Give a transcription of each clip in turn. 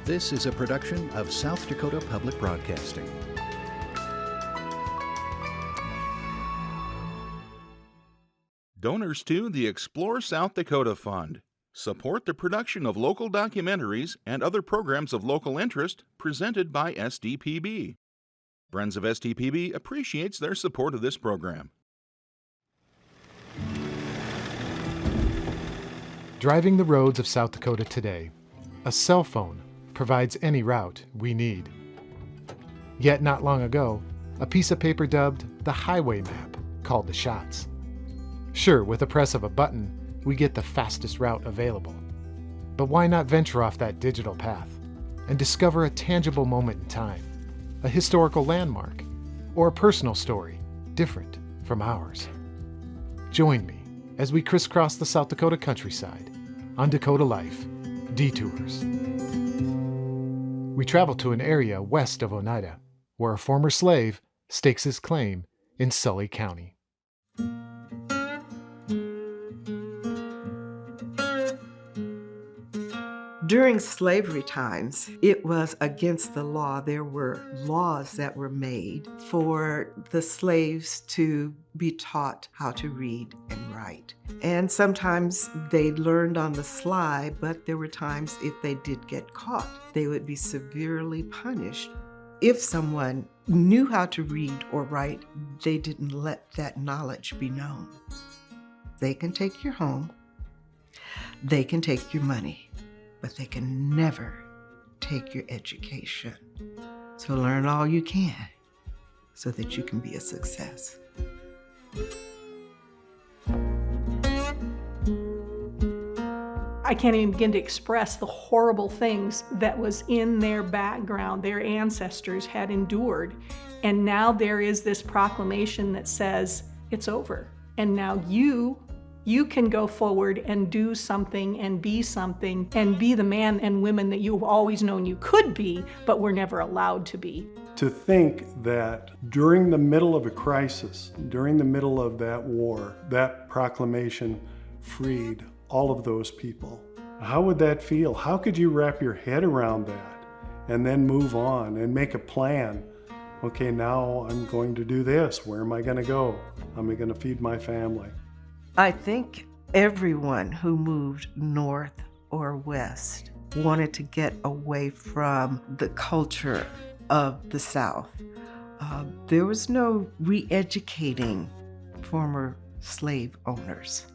This is a production of South Dakota Public Broadcasting. Donors to the Explore South Dakota Fund support the production of local documentaries and other programs of local interest presented by SDPB. Friends of SDPB appreciates their support of this program. Driving the roads of South Dakota today, a cell phone provides any route we need. Yet not long ago, a piece of paper dubbed the highway map called the shots. Sure, with the press of a button, we get the fastest route available. But why not venture off that digital path and discover a tangible moment in time, a historical landmark, or a personal story different from ours? Join me as we crisscross the South Dakota countryside on Dakota Life Detours. We travel to an area west of Oneida, where a former slave stakes his claim in Sully County. During slavery times, it was against the law. There were laws that were made for the slaves to be taught how to read and write. And sometimes they learned on the sly, but there were times if they did get caught, they would be severely punished. If someone knew how to read or write, they didn't let that knowledge be known. They can take your home, they can take your money, but they can never take your education. So learn all you can so that you can be a success. I can't even begin to express the horrible things that was in their background, their ancestors had endured. And now there is this proclamation that says it's over. And now you can go forward and do something and be the man and women that you've always known you could be, but were never allowed to be. To think that during the middle of a crisis, during the middle of that war, that proclamation freed all of those people. How would that feel? How could you wrap your head around that and then move on and make a plan? Okay, now I'm going to do this. Where am I going to go? How am I going to feed my family? I think everyone who moved north or west wanted to get away from the culture of the South. There was no re-educating former slave owners.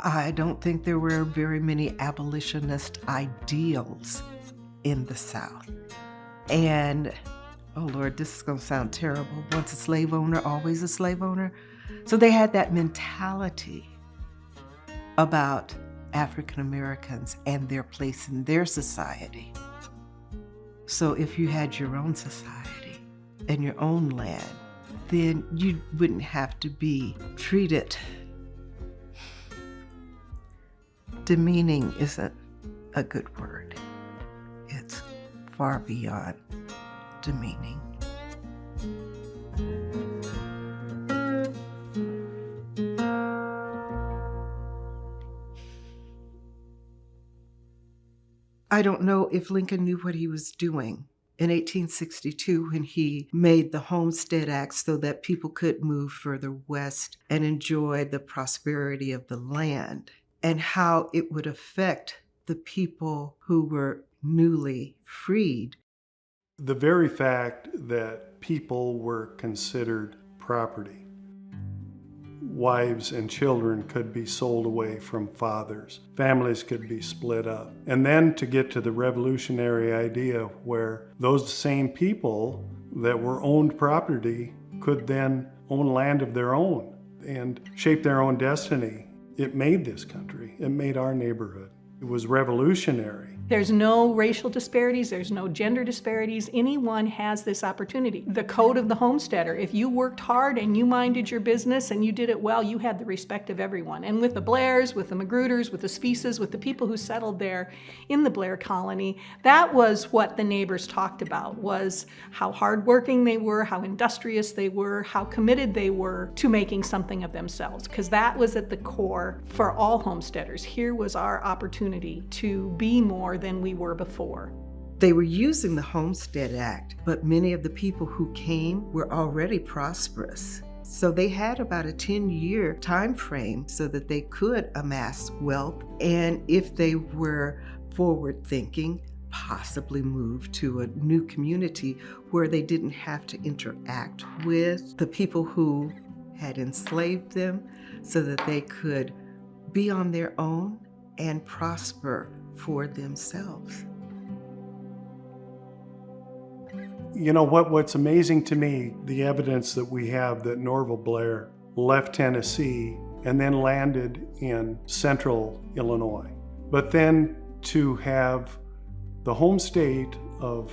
I don't think there were very many abolitionist ideals in the South. And, oh Lord, this is going to sound terrible. Once a slave owner, always a slave owner. So they had that mentality about African Americans and their place in their society. So if you had your own society and your own land, then you wouldn't have to be treated. Demeaning isn't a good word. It's far beyond demeaning. I don't know if Lincoln knew what he was doing in 1862 when he made the Homestead Act so that people could move further west and enjoy the prosperity of the land, and how it would affect the people who were newly freed. The very fact that people were considered property. Wives and children could be sold away from fathers. Families could be split up. And then to get to the revolutionary idea where those same people that were owned property could then own land of their own and shape their own destiny. It made this country. It made our neighborhood. It was revolutionary. There's no racial disparities, there's no gender disparities. Anyone has this opportunity. The code of the homesteader, if you worked hard and you minded your business and you did it well, you had the respect of everyone. And with the Blairs, with the Magruders, with the Speces, with the people who settled there in the Blair colony, that was what the neighbors talked about, was how hardworking they were, how industrious they were, how committed they were to making something of themselves. Because that was at the core for all homesteaders. Here was our opportunity to be more than we were before. They were using the Homestead Act, but many of the people who came were already prosperous. So they had about a 10-year time frame so that they could amass wealth, and if they were forward-thinking, possibly move to a new community where they didn't have to interact with the people who had enslaved them, so that they could be on their own and prosper for themselves. You know what's amazing to me, the evidence that we have that Norval Blair left Tennessee and then landed in central Illinois. But then to have the home state of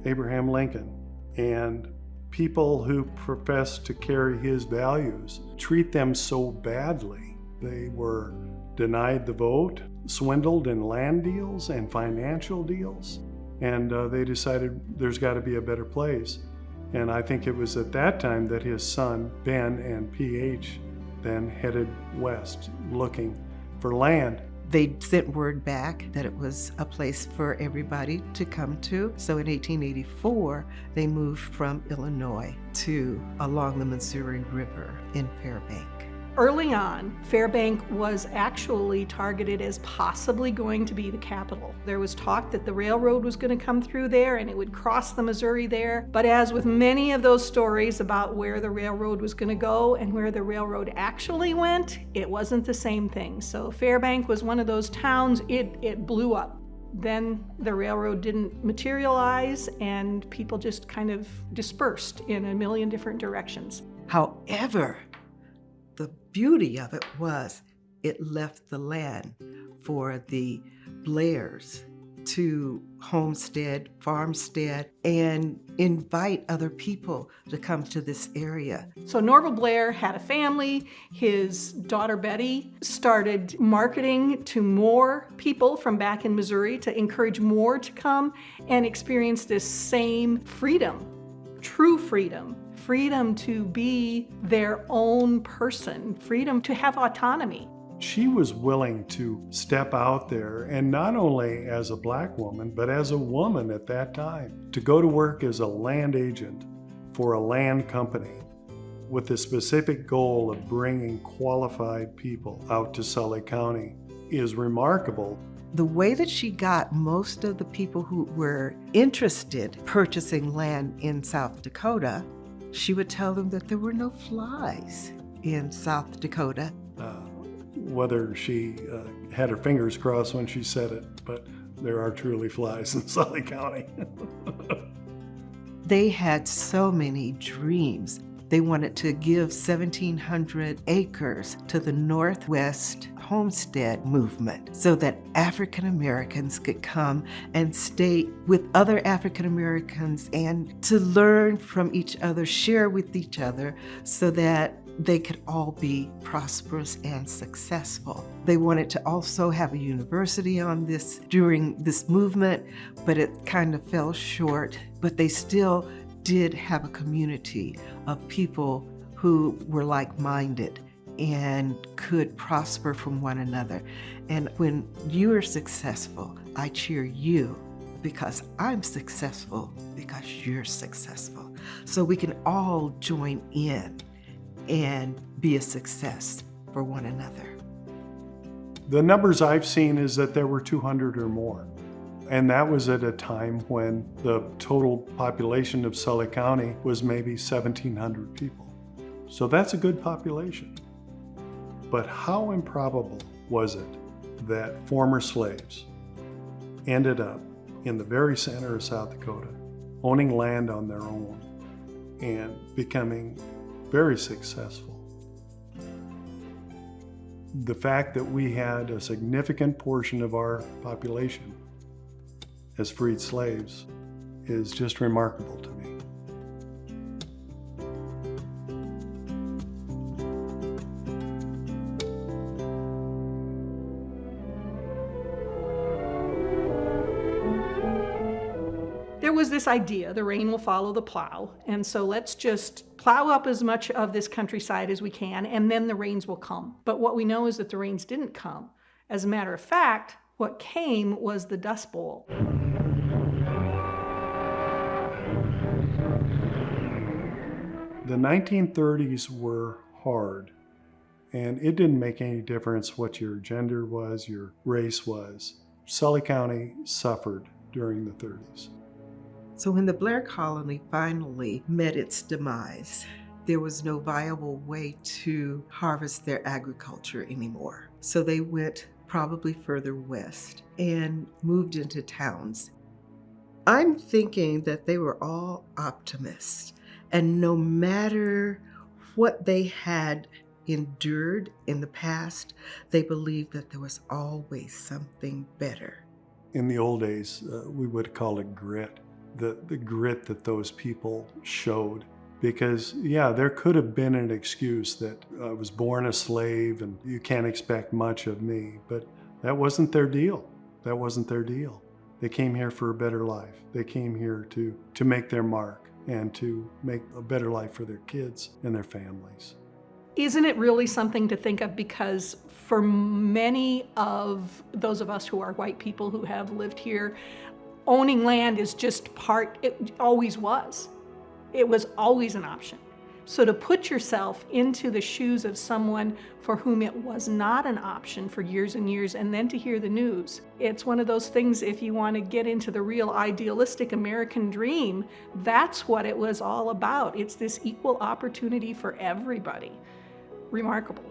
Abraham Lincoln and people who profess to carry his values treat them so badly. They were denied the vote, swindled in land deals and financial deals, and they decided there's got to be a better place. And I think it was at that time that his son, Ben, and PH then headed west looking for land. They sent word back that it was a place for everybody to come to. So in 1884, they moved from Illinois to along the Missouri River in Fairbank. Early on, Fairbank was actually targeted as possibly going to be the capital. There was talk that the railroad was going to come through there and it would cross the Missouri there. But as with many of those stories about where the railroad was going to go and where the railroad actually went, it wasn't the same thing. So Fairbank was one of those towns, it blew up. Then the railroad didn't materialize and people just kind of dispersed in a million different directions. However, the beauty of it was it left the land for the Blairs to homestead, farmstead, and invite other people to come to this area. So Norval Blair had a family. His daughter Betty started marketing to more people from back in Missouri to encourage more to come and experience this same freedom, true freedom. Freedom to be their own person, freedom to have autonomy. She was willing to step out there, and not only as a black woman, but as a woman at that time, to go to work as a land agent for a land company with the specific goal of bringing qualified people out to Sully County is remarkable. The way that she got most of the people who were interested purchasing land in South Dakota, she would tell them that there were no flies in South Dakota. Whether she had her fingers crossed when she said it, but there are truly flies in Sully County. They had so many dreams. They wanted to give 1,700 acres to the Northwest Homestead movement so that African Americans could come and stay with other African Americans and to learn from each other, share with each other so that they could all be prosperous and successful. They wanted to also have a university on this during this movement, but it kind of fell short. But they still did have a community of people who were like-minded and could prosper from one another. And when you are successful, I cheer you because I'm successful because you're successful. So we can all join in and be a success for one another. The numbers I've seen is that there were 200 or more. And that was at a time when the total population of Sully County was maybe 1,700 people. So that's a good population. But how improbable was it that former slaves ended up in the very center of South Dakota, owning land on their own and becoming very successful? The fact that we had a significant portion of our population as freed slaves is just remarkable to me. There was this idea, the rain will follow the plow, and so let's just plow up as much of this countryside as we can, and then the rains will come. But what we know is that the rains didn't come. As a matter of fact, what came was the Dust Bowl. The 1930s were hard, and it didn't make any difference what your gender was, your race was. Sully County suffered during the 30s. So when the Blair colony finally met its demise, there was no viable way to harvest their agriculture anymore. So they went probably further west and moved into towns. I'm thinking that they were all optimists, and no matter what they had endured in the past, they believed that there was always something better. In the old days, we would call it grit, the grit that those people showed. Because, yeah, there could have been an excuse that I was born a slave and you can't expect much of me, but that wasn't their deal. That wasn't their deal. They came here for a better life. They came here to make their mark and to make a better life for their kids and their families. Isn't it really something to think of? Because for many of those of us who are white people who have lived here, owning land is just it always was. It was always an option. So to put yourself into the shoes of someone for whom it was not an option for years and years, and then to hear the news, it's one of those things, if you want to get into the real idealistic American dream, that's what it was all about. It's this equal opportunity for everybody. Remarkable.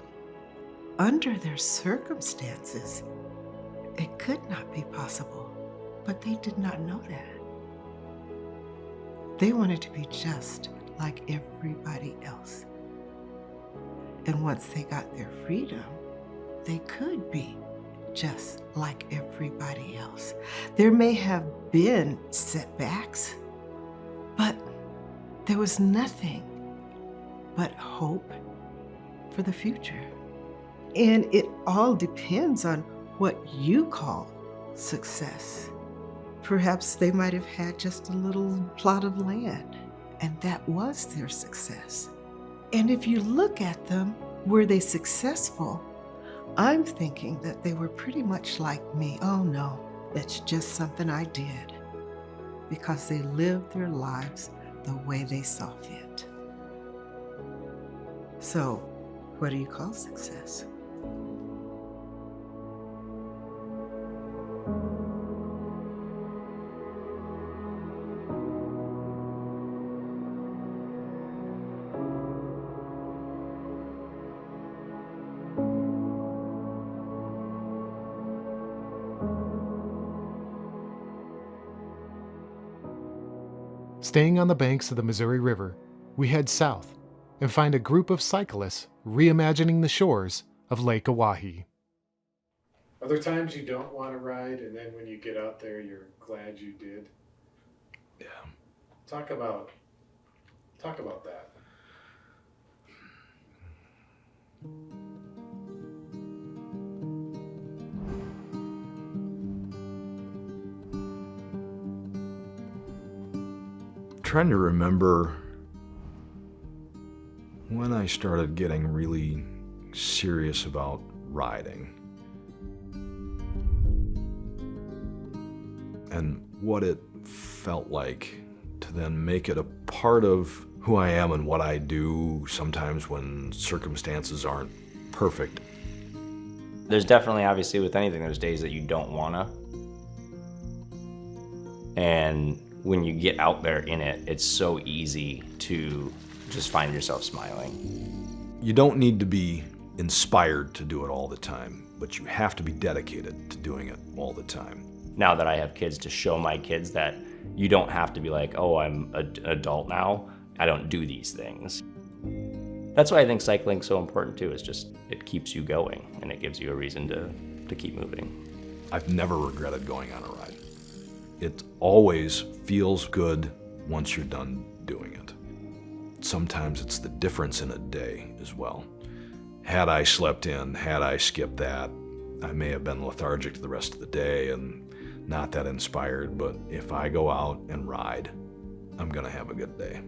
Under their circumstances, it could not be possible, but they did not know that. They wanted to be just like everybody else. And once they got their freedom, they could be just like everybody else. There may have been setbacks, but there was nothing but hope for the future. And it all depends on what you call success. Perhaps they might have had just a little plot of land, and that was their success. And if you look at them, were they successful? I'm thinking that they were pretty much like me. Oh no, that's just something I did, because they lived their lives the way they saw fit. So, what do you call success? Staying on the banks of the Missouri River, we head south and find a group of cyclists reimagining the shores of Lake Oahe. Are there times you don't want to ride, and then when you get out there, you're glad you did? Yeah. Talk about that. Trying to remember when I started getting really serious about riding and what it felt like to then make it a part of who I am and what I do sometimes when circumstances aren't perfect. There's definitely, obviously, with anything, there's days that you don't wanna. And when you get out there in it, it's so easy to just find yourself smiling. You don't need to be inspired to do it all the time, but you have to be dedicated to doing it all the time. Now that I have kids, to show my kids that you don't have to be like, oh, I'm an adult now, I don't do these things. That's why I think cycling's so important too, is just, it keeps you going and it gives you a reason to keep moving. I've never regretted going on a ride. It always feels good once you're done doing it. Sometimes it's the difference in a day as well. Had I slept in, had I skipped that, I may have been lethargic the rest of the day and not that inspired, but if I go out and ride, I'm gonna have a good day.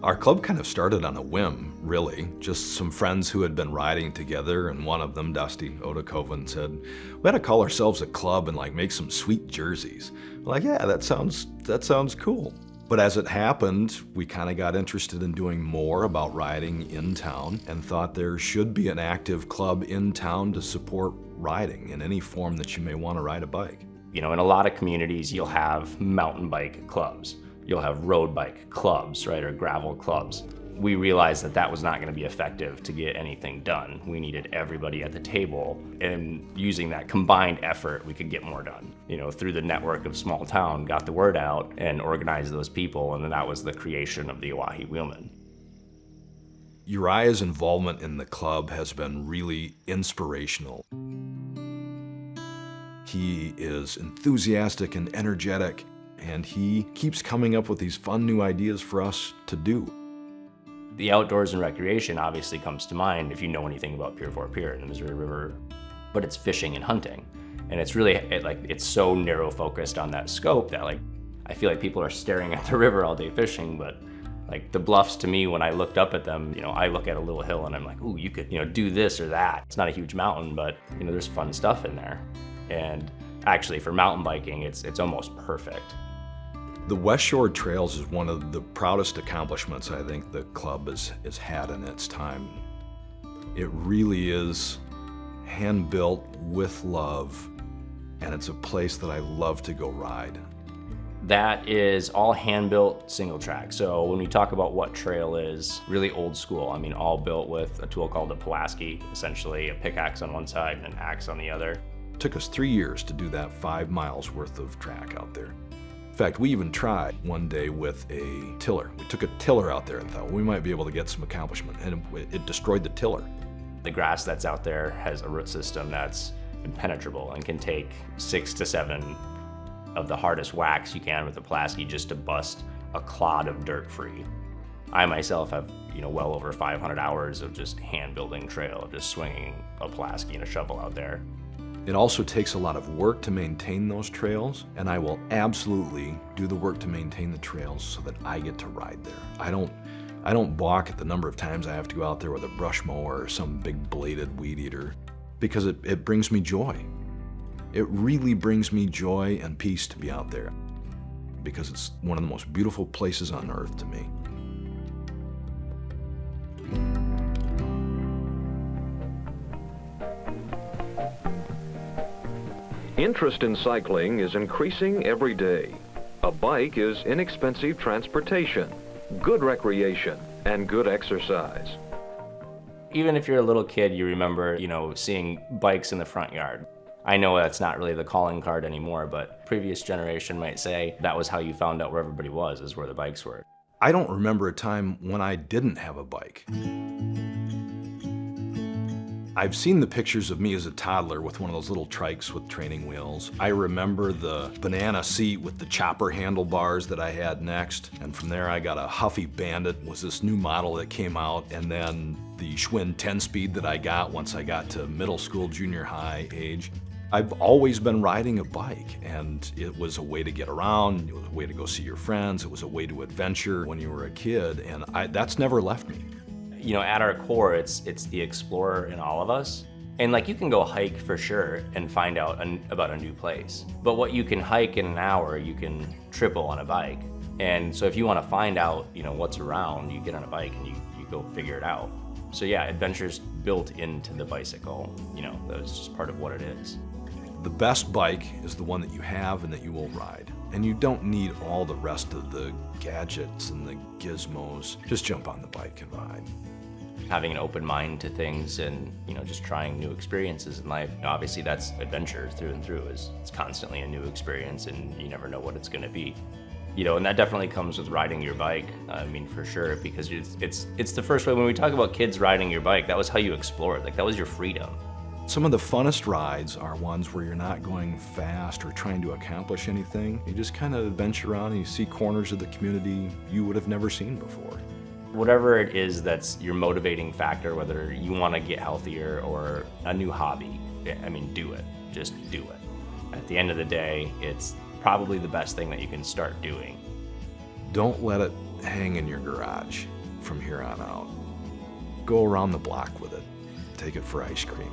Our club kind of started on a whim, really. Just some friends who had been riding together, and one of them, Dusty Odakovan, said, we ought to call ourselves a club and like make some sweet jerseys. We're like, yeah, that sounds cool. But as it happened, we kind of got interested in doing more about riding in town and thought there should be an active club in town to support riding in any form that you may want to ride a bike. You know, in a lot of communities, you'll have mountain bike clubs. You'll have road bike clubs, right, or gravel clubs. We realized that that was not going to be effective to get anything done. We needed everybody at the table, and using that combined effort, we could get more done. You know, through the network of small town, got the word out and organized those people, and then that was the creation of the Oahe Wheelmen. Uriah's involvement in the club has been really inspirational. He is enthusiastic and energetic, and he keeps coming up with these fun new ideas for us to do. The outdoors and recreation obviously comes to mind if you know anything about Pier 4 Pier and the Missouri River, but it's fishing and hunting. And it's really, it's so narrow focused on that scope that I feel like people are staring at the river all day fishing, but the bluffs to me, when I looked up at them, I look at a little hill and I'm like, ooh, you could, do this or that. It's not a huge mountain, but there's fun stuff in there. And actually for mountain biking, it's almost perfect. The West Shore Trails is one of the proudest accomplishments I think the club has had in its time. It really is hand-built with love, and it's a place that I love to go ride. That is all hand-built single track. So when we talk about what trail is really old school, all built with a tool called a Pulaski, essentially a pickaxe on one side and an axe on the other. It took us 3 years to do that 5 miles worth of track out there. In fact, we even tried one day with a tiller. We took a tiller out there and thought, well, we might be able to get some accomplishment, and it destroyed the tiller. The grass that's out there has a root system that's impenetrable and can take 6 to 7 of the hardest whacks you can with a Pulaski just to bust a clod of dirt free. I myself have, well over 500 hours of just hand building trail, just swinging a Pulaski and a shovel out there. It also takes a lot of work to maintain those trails, and I will absolutely do the work to maintain the trails so that I get to ride there. I don't balk at the number of times I have to go out there with a brush mower or some big bladed weed eater, because it brings me joy. It really brings me joy and peace to be out there, because it's one of the most beautiful places on earth to me. Interest in cycling is increasing every day. A bike is inexpensive transportation, good recreation, and good exercise. Even if you're a little kid, you remember, seeing bikes in the front yard. I know that's not really the calling card anymore, but previous generation might say that was how you found out where everybody was, is where the bikes were. I don't remember a time when I didn't have a bike. I've seen the pictures of me as a toddler with one of those little trikes with training wheels. I remember the banana seat with the chopper handlebars that I had next. And from there I got a Huffy Bandit, was this new model that came out, and then the Schwinn 10-speed that I got once I got to middle school, junior high age. I've always been riding a bike, and it was a way to get around, it was a way to go see your friends, it was a way to adventure when you were a kid, and that's never left me. At our core, it's the explorer in all of us. And you can go hike for sure and find out about a new place. But what you can hike in an hour, you can triple on a bike. And so if you want to find out, what's around, you get on a bike and you go figure it out. So yeah, adventure's built into the bicycle. That's just part of what it is. The best bike is the one that you have and that you will ride. And you don't need all the rest of the gadgets and the gizmos. Just jump on the bike and ride. Having an open mind to things and, just trying new experiences in life. Obviously that's adventure through and through. It's constantly a new experience and you never know what it's gonna be. And that definitely comes with riding your bike, for sure, because it's the first way when we talk about kids riding your bike, that was how you explored, that was your freedom. Some of the funnest rides are ones where you're not going fast or trying to accomplish anything. You just kind of adventure around and you see corners of the community you would have never seen before. Whatever it is that's your motivating factor, whether you want to get healthier or a new hobby, do it. Just do it. At the end of the day, it's probably the best thing that you can start doing. Don't let it hang in your garage. from here on out. Go around the block with it. Take it for ice cream.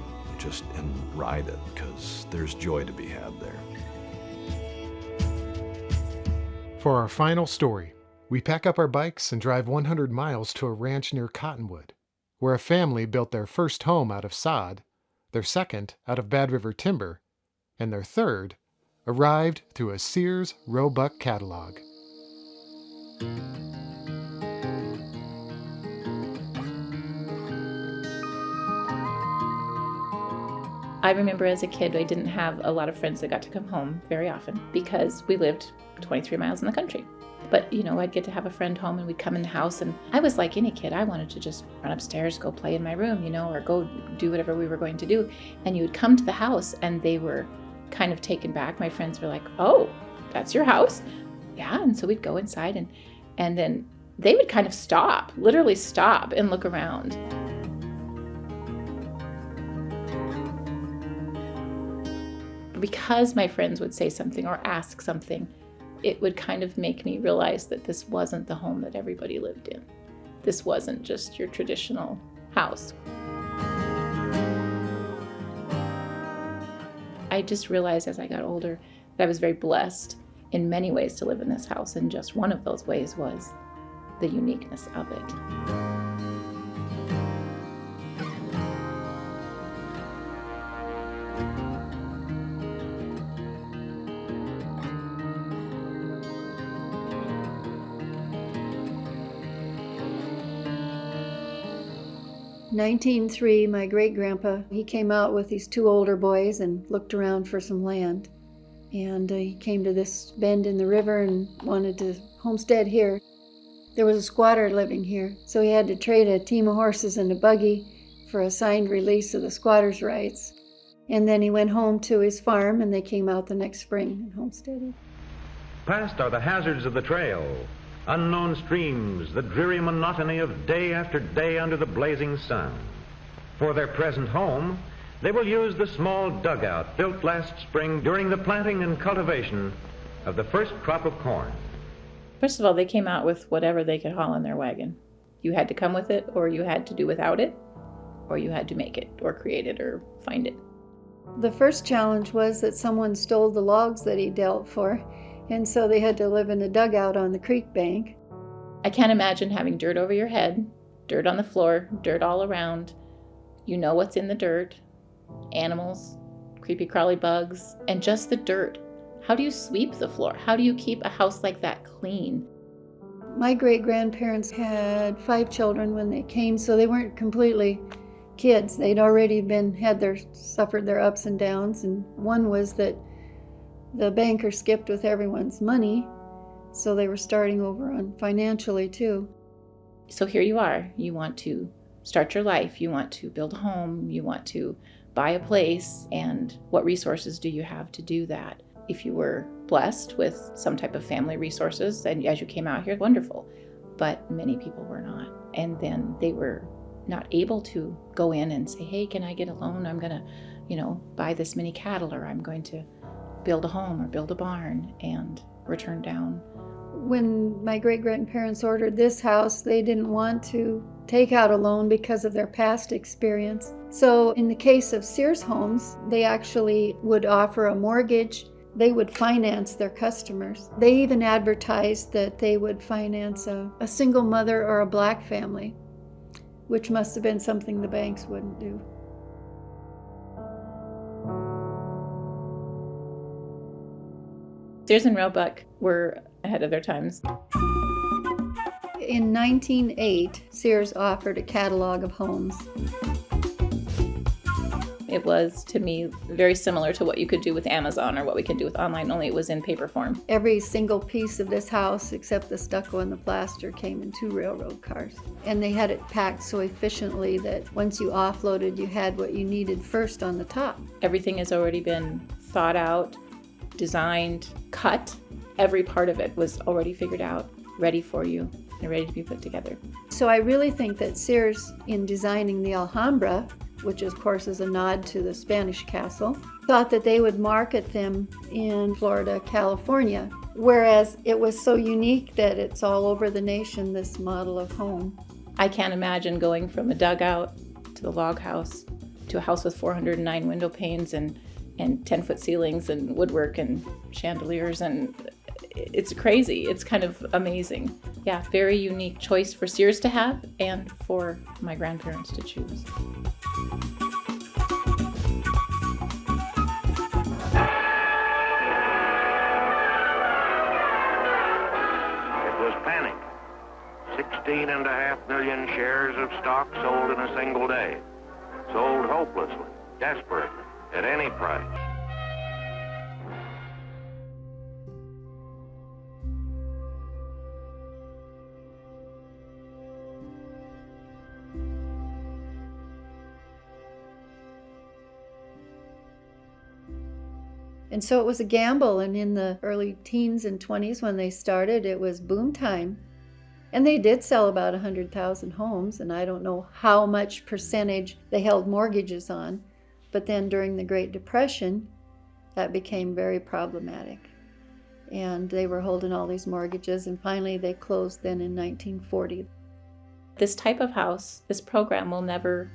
And ride it, because there's joy to be had there. For our final story, we pack up our bikes and drive 100 miles to a ranch near Cottonwood, where a family built their first home out of sod, their second out of Bad River timber, and their third arrived through a Sears Roebuck catalog. I remember as a kid, I didn't have a lot of friends that got to come home very often because we lived 23 miles in the country. But, I'd get to have a friend home and we'd come in the house, and I was like any kid. I wanted to just run upstairs, go play in my room, or go do whatever we were going to do. And you would come to the house and they were kind of taken back. My friends were like, "Oh, that's your house?" Yeah. And so we'd go inside and then they would kind of stop, literally stop and look around. Because my friends would say something or ask something, it would kind of make me realize that this wasn't the home that everybody lived in. This wasn't just your traditional house. I just realized as I got older that I was very blessed in many ways to live in this house, and just one of those ways was the uniqueness of it. 1903, my great-grandpa, he came out with these two older boys and looked around for some land. And he came to this bend in the river and wanted to homestead here. There was a squatter living here, so he had to trade a team of horses and a buggy for a signed release of the squatter's rights. And then he went home to his farm, and they came out the next spring and homesteaded. Past are the hazards of the trail, unknown streams, the dreary monotony of day after day under the blazing sun. For their present home, they will use the small dugout built last spring during the planting and cultivation of the first crop of corn. First of all, they came out with whatever they could haul in their wagon. You had to come with it, or you had to do without it, or you had to make it, or create it, or find it. The first challenge was that someone stole the logs that he dealt for, and so they had to live in a dugout on the creek bank. I can't imagine having dirt over your head, dirt on the floor, dirt all around. You know what's in the dirt. Animals, creepy crawly bugs, and just the dirt. How do you sweep the floor? How do you keep a house like that clean? My great-grandparents had 5 children when they came, so they weren't completely kids. They'd already suffered their ups and downs, and one was that the banker skipped with everyone's money, so they were starting over on financially too. So here you are. You want to start your life. You want to build a home. You want to buy a place. And what resources do you have to do that? If you were blessed with some type of family resources, and as you came out here, wonderful. But many people were not. And then they were not able to go in and say, hey, can I get a loan? I'm going to, buy this many cattle, or I'm going to build a home or build a barn, and were turned down. When my great-grandparents ordered this house, they didn't want to take out a loan because of their past experience. So in the case of Sears Homes, they actually would offer a mortgage. They would finance their customers. They even advertised that they would finance a single mother or a black family, which must have been something the banks wouldn't do. Sears and Roebuck were ahead of their times. In 1908, Sears offered a catalog of homes. It was, to me, very similar to what you could do with Amazon or what we can do with online, only it was in paper form. Every single piece of this house, except the stucco and the plaster, came in 2 railroad cars. And they had it packed so efficiently that once you offloaded, you had what you needed first on the top. Everything has already been thought out, designed, cut. Every part of it was already figured out, ready for you, and ready to be put together. So I really think that Sears, in designing the Alhambra, which of course is a nod to the Spanish castle, thought that they would market them in Florida, California, whereas it was so unique that it's all over the nation, this model of home. I can't imagine going from a dugout to the log house to a house with 409 window panes and 10-foot ceilings and woodwork and chandeliers, and it's crazy. It's kind of amazing. Yeah, very unique choice for Sears to have and for my grandparents to choose. It was panic. 16.5 million shares of stock sold in a single day. Sold hopelessly, desperately, at any price. And so it was a gamble, and in the early teens and 20s when they started, it was boom time. And they did sell about 100,000 homes, and I don't know how much percentage they held mortgages on, but then during the Great Depression, that became very problematic. And they were holding all these mortgages, and finally they closed then in 1940. This type of house, this program will never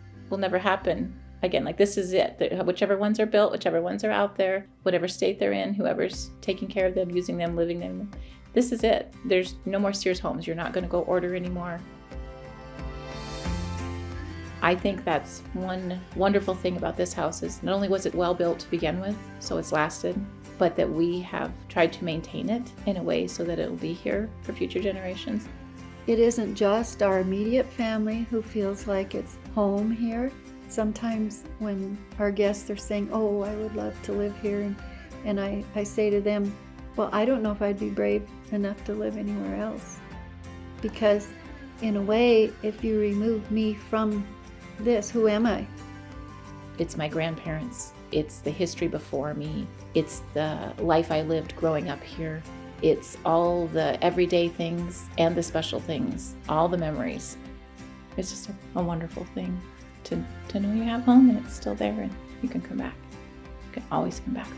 happen again. Like, this is it. Whichever ones are built, whichever ones are out there, whatever state they're in, whoever's taking care of them, using them, living them, this is it. There's no more Sears homes. You're not going to go order anymore. I think that's one wonderful thing about this house is not only was it well built to begin with, so it's lasted, but that we have tried to maintain it in a way so that it will be here for future generations. It isn't just our immediate family who feels like it's home here. Sometimes when our guests are saying, oh, I would love to live here, and I say to them, well, I don't know if I'd be brave enough to live anywhere else. Because in a way, if you remove me from this, who am I? It's my grandparents. It's the history before me. It's the life I lived growing up here. It's all the everyday things and the special things, all the memories. It's just a wonderful thing to know you have home and it's still there and you can come back. You can always come back.